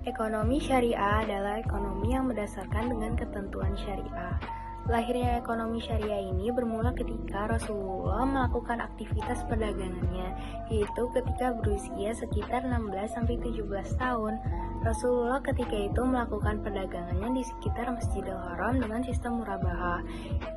Ekonomi syariah adalah ekonomi yang berdasarkan dengan ketentuan syariah. Lahirnya ekonomi syariah ini bermula ketika Rasulullah melakukan aktivitas perdagangannya, yaitu ketika berusia sekitar 16-17 tahun. Rasulullah ketika itu melakukan perdagangannya di sekitar Masjidil Haram dengan sistem murabahah,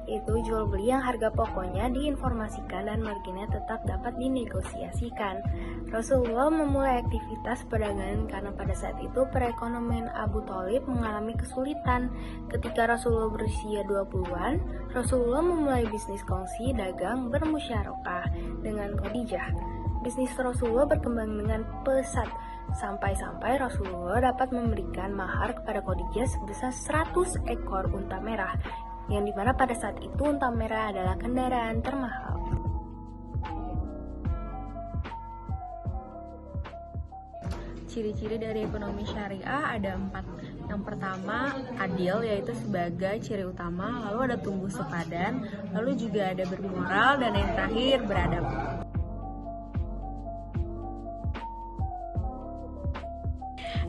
yaitu jual beli yang harga pokoknya diinformasikan dan marginnya tetap dapat dinegosiasikan. Rasulullah memulai aktivitas perdagangan karena pada saat itu perekonomian Abu Thalib mengalami kesulitan. Ketika Rasulullah berusia 20-an, Rasulullah memulai bisnis kongsi dagang bermusyarakah dengan Khadijah. Bisnis Rasulullah berkembang dengan pesat, sampai-sampai Rasulullah dapat memberikan mahar kepada Khadijah sebesar 100 ekor unta merah, yang dimana pada saat itu unta merah adalah kendaraan termahal. Ciri-ciri dari ekonomi syariah ada 4. Yang pertama, adil, yaitu sebagai ciri utama, lalu ada tumbuh sepadan, lalu juga ada bermoral, dan yang terakhir beradab.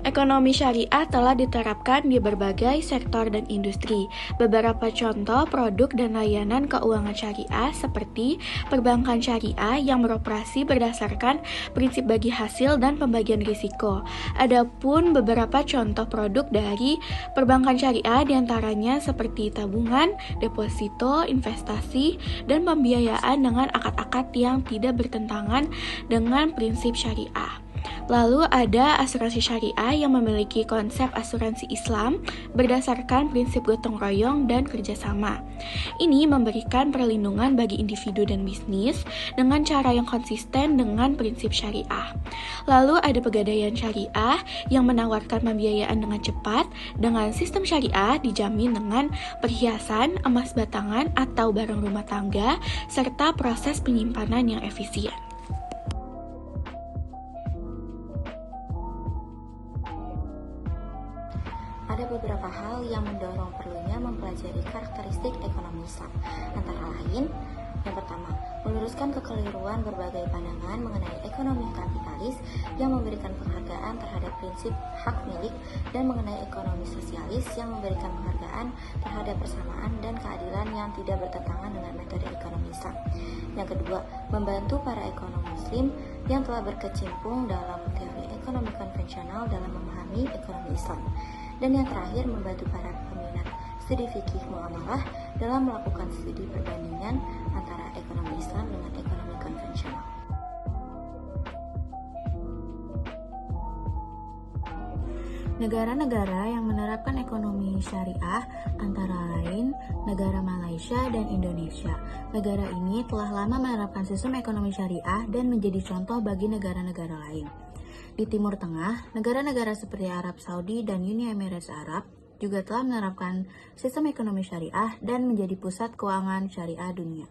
Ekonomi syariah telah diterapkan di berbagai sektor dan industri. Beberapa contoh produk dan layanan keuangan syariah seperti perbankan syariah yang beroperasi berdasarkan prinsip bagi hasil dan pembagian risiko. Adapun beberapa contoh produk dari perbankan syariah diantaranya seperti tabungan, deposito, investasi, dan pembiayaan dengan akad-akad yang tidak bertentangan dengan prinsip syariah. Lalu ada asuransi syariah yang memiliki konsep asuransi Islam berdasarkan prinsip gotong royong dan kerjasama. Ini memberikan perlindungan bagi individu dan bisnis dengan cara yang konsisten dengan prinsip syariah. Lalu ada pegadaian syariah yang menawarkan pembiayaan dengan cepat dengan sistem syariah dijamin dengan perhiasan, emas batangan atau barang rumah tangga serta proses penyimpanan yang efisien. Ada beberapa hal yang mendorong perlunya mempelajari karakteristik ekonomi Islam. Antara lain, yang pertama, meluruskan kekeliruan berbagai pandangan mengenai ekonomi kapitalis yang memberikan penghargaan terhadap prinsip hak milik dan mengenai ekonomi sosialis yang memberikan penghargaan terhadap persamaan dan keadilan yang tidak bertentangan dengan metode ekonomi Islam. Yang kedua, membantu para ekonom muslim yang telah berkecimpung dalam teori ekonomi konvensional dalam memahami ekonomi Islam. Dan yang terakhir, membantu para peminat studi fikih muamalah dalam melakukan studi perbandingan antara ekonomi Islam dengan ekonomi konvensional. Negara-negara yang menerapkan ekonomi syariah antara lain negara Malaysia dan Indonesia. Negara ini telah lama menerapkan sistem ekonomi syariah dan menjadi contoh bagi negara-negara lain. Di Timur Tengah, negara-negara seperti Arab Saudi dan Uni Emirat Arab juga telah menerapkan sistem ekonomi syariah dan menjadi pusat keuangan syariah dunia.